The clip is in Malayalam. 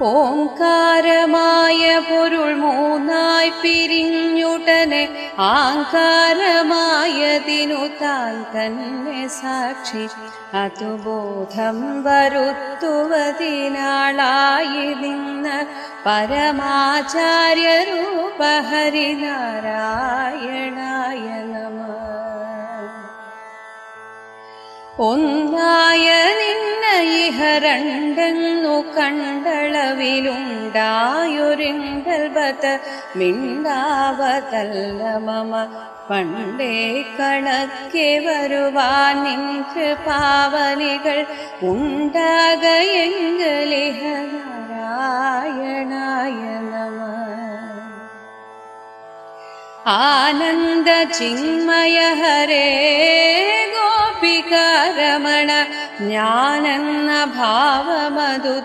ഓംകാരമായ പൊരുൾ മൂന്നായി പിരിഞ്ഞുടനെ ആങ്കാരമായതിനു താൻ തന്നെ സാക്ഷി അതുബോധം വരുത്തുവതിനാളായി നിന്ന് പരമാചാര്യരൂപ ഹരിനാരായണായ നമഃ. ഒന്നായ നിന്ന ഇഹ രണ്ടെന്നു കണ്ടളവിലുണ്ടായൊരിങ്കൽബത മിണ്ടാവതല്ല മമ പണ്ടേ കണക്കെ വരുവാൻ നിൻ കൃപാവലികൾ ഉണ്ടാകയെങ്കലിഹ നാരായണായ നമഃ. ആനന്ദ ചിന്മയ ഹരേ ഗോപികാരമണ ജ്ഞാനെന്ന ഭാവമതു